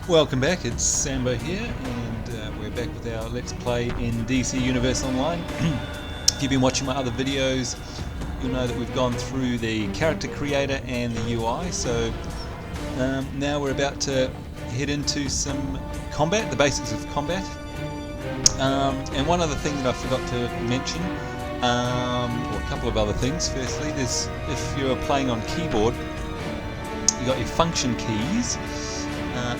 Welcome back, it's Sambo here, and we're back with our Let's Play in DC Universe Online. If you've been watching my other videos, you'll know that we've gone through the character creator and the UI, so now we're about to head into some combat, the basics of combat. And one other thing that I forgot to mention, or a couple of other things. Firstly, if you're playing on keyboard, you've got your function keys.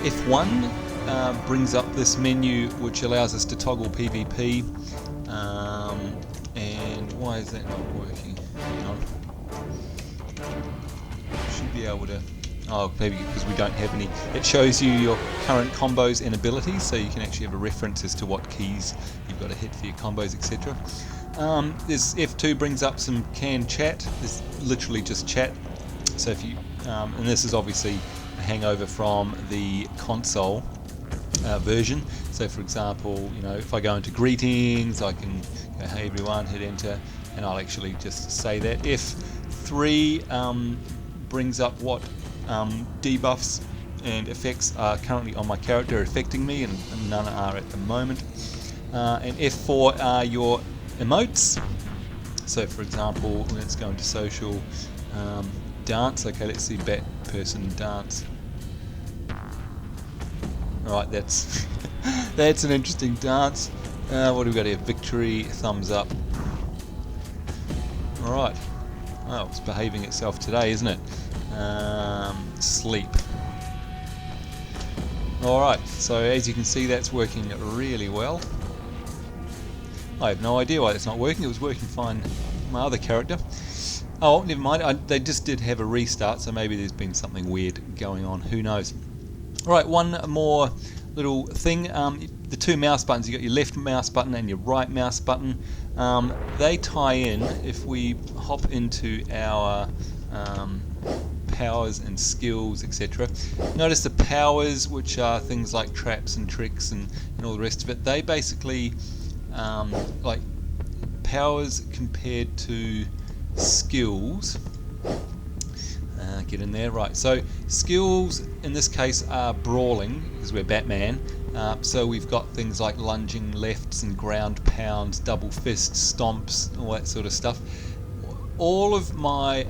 F1 brings up this menu which allows us to toggle PvP, and why is that not working? Hang on. Should be able to, maybe because we don't have any. It shows you your current combos and abilities, so you can actually have a reference as to what keys you've got to hit for your combos, etc. This F2 brings up some canned chat. This is literally just chat. So if you, and this is obviously hangover from the console version. So for example, if I go into greetings, I can go, hey everyone, hit enter, and I'll actually just say that. F3 brings up what debuffs and effects are currently on my character affecting me, and none are at the moment. And F4 are your emotes. So for example, let's go into social, dance. Okay, let's see bat person dance. Right, that's that's an interesting dance. What do we got here? Victory, thumbs up. Alright. Oh, it's behaving itself today, isn't it? Sleep. Alright, so as you can see, that's working really well. I have no idea why that's not working. It was working fine with my other character. Oh, never mind. They just did have a restart, so maybe there's been something weird going on. Who knows? Alright, one more little thing. The two mouse buttons, you got your left mouse button and your right mouse button. They tie in if we hop into our powers and skills, etc. Notice the powers, which are things like traps and tricks and all the rest of it, they basically, like powers compared to skills. Get in there, right? So skills in this case are brawling, because we're Batman. So we've got things like lunging lefts and ground pounds, double fists, stomps, all that sort of stuff. All of my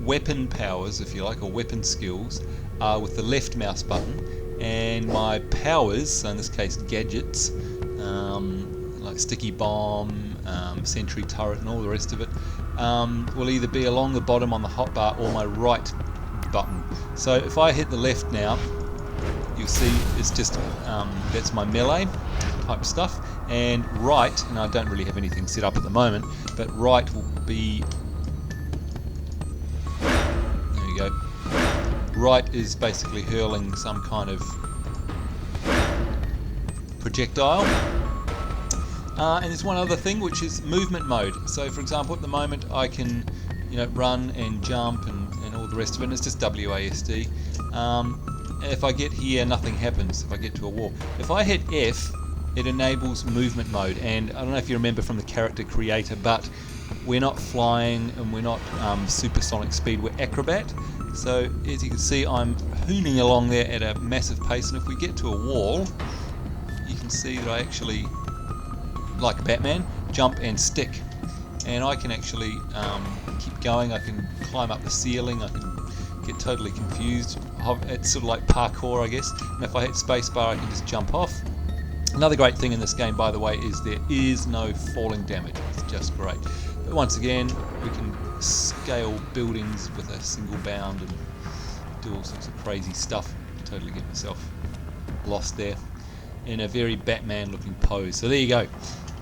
weapon powers, if you like, or weapon skills, are with the left mouse button, and my powers, so in this case gadgets, like sticky bomb, sentry turret and all the rest of it, will either be along the bottom on the hotbar or my right button. So if I hit the left now, you'll see it's just that's my melee type stuff, and right, and I don't really have anything set up at the moment, but right will be, there you go, right is basically hurling some kind of projectile. And there's one other thing, which is movement mode. So for example, at the moment I can run and jump and all the rest of it, and it's just WASD. If I get here, nothing happens if I get to a wall. If I hit F, it enables movement mode, and I don't know if you remember from the character creator, but we're not flying and we're not supersonic speed, we're acrobat. So as you can see, I'm hooning along there at a massive pace, and if we get to a wall, you can see that I actually, like Batman, jump and stick, and I can actually keep going. I can climb up the ceiling, I can get totally confused. It's sort of like parkour, I guess, and if I hit spacebar I can just jump off. Another great thing in this game, by the way, is there is no falling damage. It's just great. But once again, we can scale buildings with a single bound and do all sorts of crazy stuff. Totally get myself lost there in a very Batman looking pose. So there you go.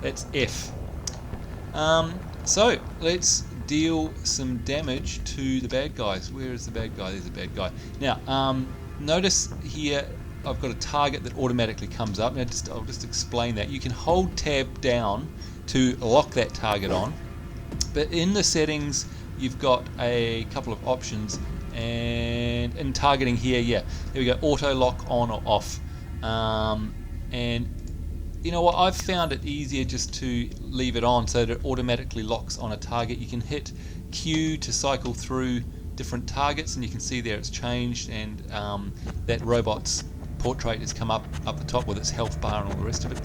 That's F. So let's deal some damage to the bad guys. Where is the bad guy? There's a bad guy. Now, notice here I've got a target that automatically comes up. Now I'll just explain that. You can hold tab down to lock that target on, but in the settings you've got a couple of options, and in targeting here, yeah, there we go, auto lock on or off. And you know what, I've found it easier just to leave it on so that it automatically locks on a target. You can hit Q to cycle through different targets, and you can see there it's changed, and that robot's portrait has come up the top with its health bar and all the rest of it.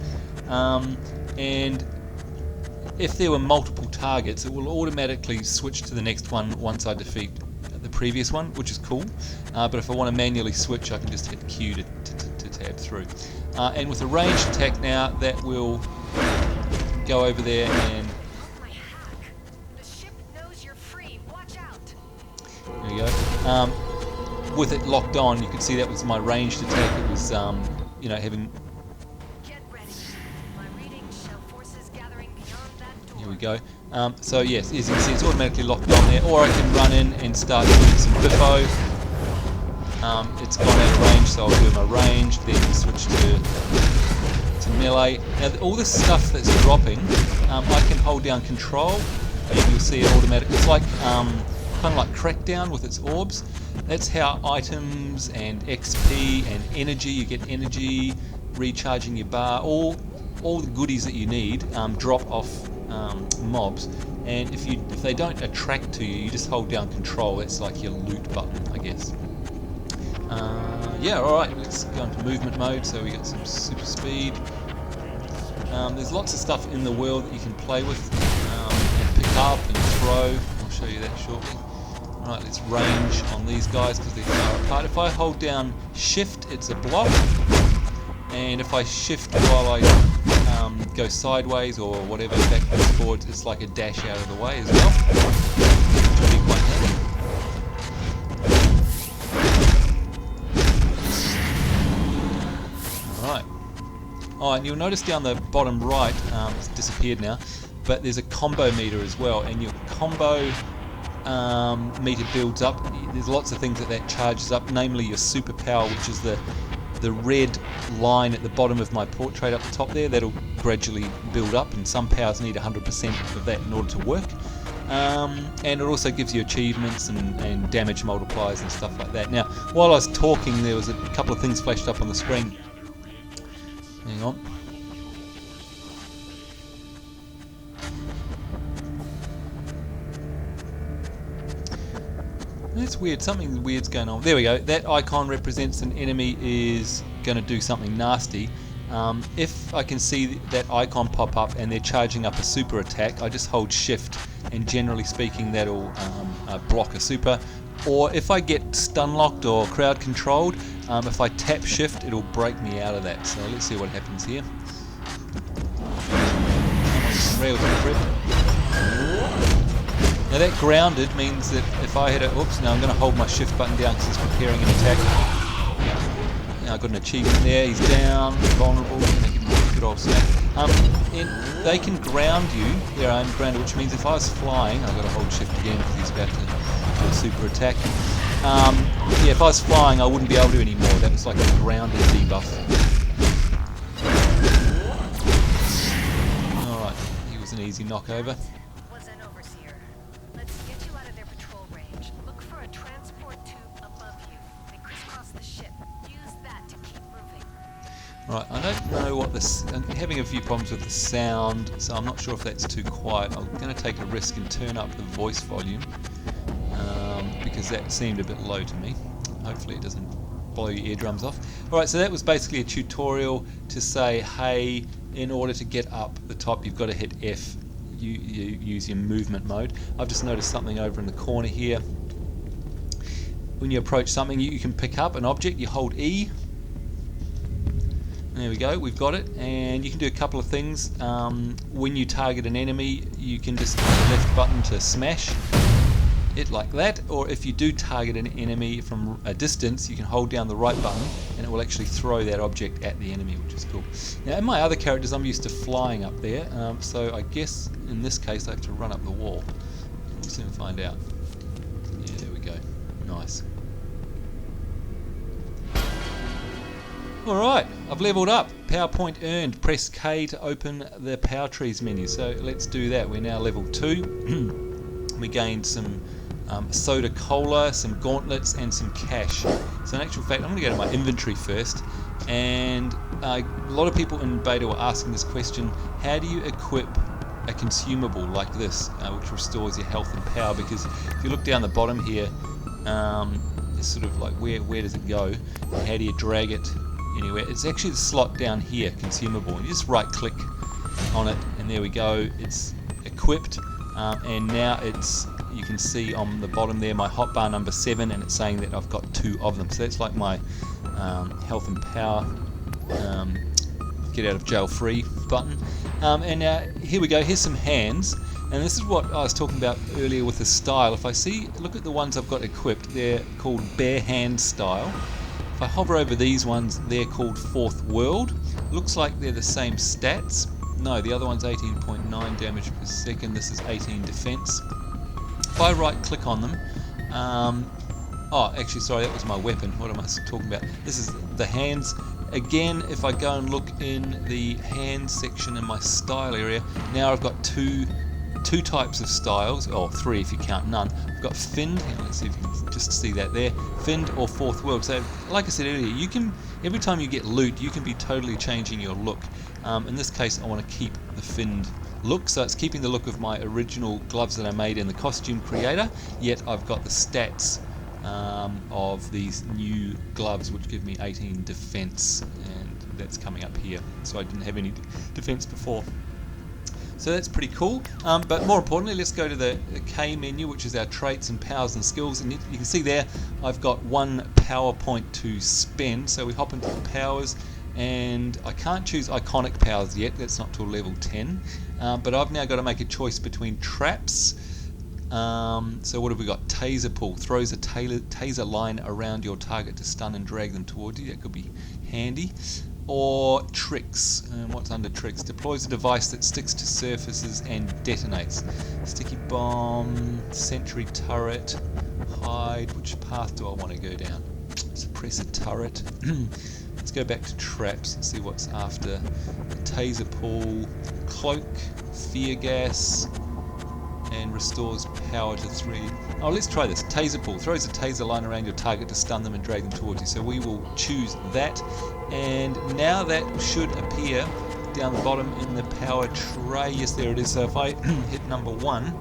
And if there were multiple targets, it will automatically switch to the next one once I defeat the previous one, which is cool. But if I want to manually switch, I can just hit Q to tab through. And with a ranged attack now, that will go over there and there you go. With it locked on, you can see that was my ranged attack. It was, you know, having. Here we go. So yes, as you can see, it's automatically locked on there. Or I can run in and start doing some biffo. It's gone out of range, so I'll do my range, then switch to melee. Now all this stuff that's dropping, I can hold down control, and you'll see it automatically. It's like kind of like Crackdown with its orbs. That's how items and XP and energy, you get energy, recharging your bar, all the goodies that you need drop off mobs. And if they don't attract to you, you just hold down control. That's like your loot button, I guess. Yeah, alright, let's go into movement mode, so we get some super speed. There's lots of stuff in the world that you can play with, and pick up and throw. I'll show you that shortly. Alright, let's range on these guys because they're far apart. If I hold down shift, it's a block, and if I shift while I go sideways or whatever, backwards, forwards, it's like a dash out of the way as well. Which will be quite handy. Oh, and you'll notice down the bottom right, it's disappeared now, but there's a combo meter as well, and your combo meter builds up. There's lots of things that charges up, namely your superpower, which is the red line at the bottom of my portrait up the top there. That'll gradually build up, and some powers need 100% of that in order to work. And it also gives you achievements and damage multipliers and stuff like that. Now, while I was talking, there was a couple of things flashed up on the screen. Hang on. That's weird. Something weird's going on. There we go. That icon represents an enemy is going to do something nasty. If I can see that icon pop up and they're charging up a super attack, I just hold shift, and generally speaking that'll block a super. Or if I get stun locked or crowd controlled, if I tap shift, it'll break me out of that. So let's see what happens here. Rails to grip. Now that grounded means that if I hit it, oops, now I'm going to hold my shift button down because it's preparing an attack. Now I've got an achievement there, he's down, vulnerable, and they give him a good old smack. And they can ground you, there I'm grounded, which means if I was flying, I've got to hold shift again because he's about to do a super attack. Yeah, if I was flying, I wouldn't be able to anymore. That was like a grounded debuff. Alright, he was an easy knockover. Was an overseer. Let's get you out of their patrol range. Look for a transport tube above you. They crisscross the ship. Use that to keep moving. Right, I don't know what this. I'm having a few problems with the sound, so I'm not sure if that's too quiet. I'm going to take a risk and turn up the voice volume. Because that seemed a bit low to me. Hopefully it doesn't blow your eardrums off. Alright, so that was basically a tutorial to say, hey, in order to get up the top you've got to hit F. You use your movement mode. I've just noticed something over in the corner here. When you approach something you can pick up an object, you hold E. There we go, we've got it, and you can do a couple of things. When you target an enemy you can just hit the left button to smash it like that, or if you do target an enemy from a distance you can hold down the right button and it will actually throw that object at the enemy, which is cool. Now in my other characters I'm used to flying up there, so I guess in this case I have to run up the wall. We'll soon find out. Yeah, there we go. Nice. Alright, I've leveled up. Power point earned. Press K to open the power trees menu. So let's do that. We're now level 2. We gained some soda cola, some gauntlets, and some cash. So in actual fact, I'm going to go to my inventory first. And a lot of people in beta were asking this question: how do you equip a consumable like this, which restores your health and power. Because if you look down the bottom here, it's sort of like where does it go? How do you drag it anywhere? It's actually the slot down here, consumable. You just right click on it, and there we go. It's equipped, and now you can see on the bottom there my hotbar number 7, and it's saying that I've got 2 of them. So that's like my health and power get out of jail free button. And now here we go. Here's some hands, and this is what I was talking about earlier with the style. If I look at the ones I've got equipped, they're called bare hand style. If I hover over these ones, they're called Fourth World. Looks like they're the same stats. No, the other one's 18.9 damage per second. This is 18 defense. If I right click on them, oh, actually, sorry, that was my weapon. What am I talking about? This is the hands. Again, if I go and look in the hands section in my style area, now I've got two types of styles, or 3 if you count none. I've got finned. Let's see if you can just see that there. Finned or Fourth World. So, like I said earlier, you can, every time you get loot, you can be totally changing your look. In this case, I want to keep the finned look, so it's keeping the look of my original gloves that I made in the costume creator, yet I've got the stats of these new gloves which give me 18 defense, and that's coming up here, so I didn't have any defense before. So that's pretty cool, but more importantly, let's go to the K menu, which is our traits and powers and skills, and you can see there I've got 1 power point to spend. So we hop into the powers, and I can't choose iconic powers yet, that's not till level 10, but I've now got to make a choice between traps. So what have we got? Taser pull, throws a taser line around your target to stun and drag them towards you. That could be handy. Or tricks. What's under tricks? Deploys a device that sticks to surfaces and detonates. Sticky bomb, sentry turret, hide. Which path do I want to go down? Suppress a turret. Let's go back to traps and see what's after. Taser pull, cloak, fear gas, and restores power to 3. Oh, let's try this. Taser pull. Throws a taser line around your target to stun them and drag them towards you. So we will choose that. And now that should appear down the bottom in the power tray. Yes, there it is. So if I hit number 1,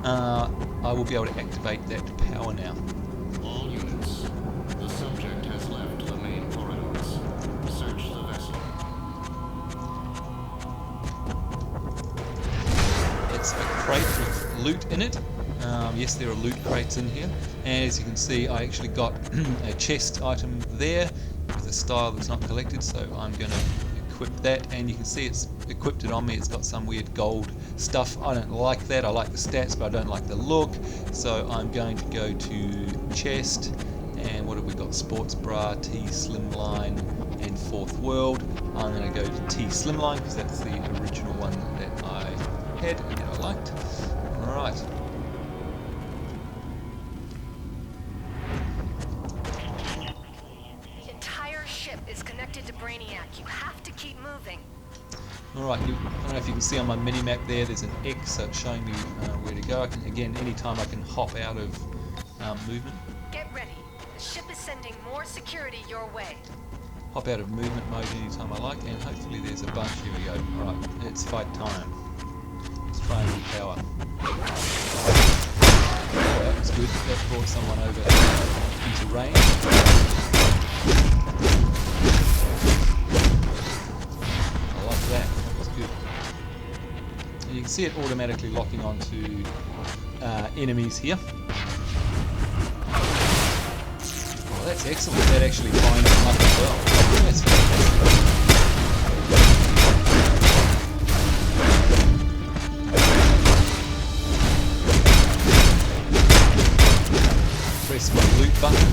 I will be able to activate that power now. All units. The subject has left the main corridors. Search the vessel. It's a crate with loot in it. Yes, there are loot crates in here, and as you can see, I actually got a chest item there with a style that's not collected, so I'm going to equip that, and you can see it's equipped it on me. It's got some weird gold stuff. I don't like that. I like the stats, but I don't like the look, so I'm going to go to chest, and what have we got? Sports bra, T slimline, and Fourth World. I'm going to go to T slimline because that's the original one that I had and that I liked. Alright. The entire ship is connected to Brainiac. You have to keep moving. Alright, I don't know if you can see on my mini-map there, there's an X, so it's showing me where to go. Again, anytime I can hop out of movement. Get ready. The ship is sending more security your way. Hop out of movement mode anytime I like, and hopefully there's a bunch. Here we go. Alright, it's fight time. Let's try and power. Oh, that was good. That brought someone over into range. I like that. That was good. And you can see it automatically locking onto enemies here. Oh, that's excellent. That actually binds them up as well. That's fantastic. Press my loot button.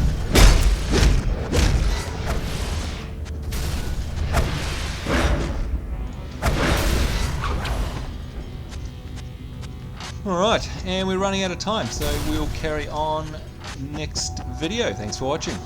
Alright, and we're running out of time, so we'll carry on next video. Thanks for watching.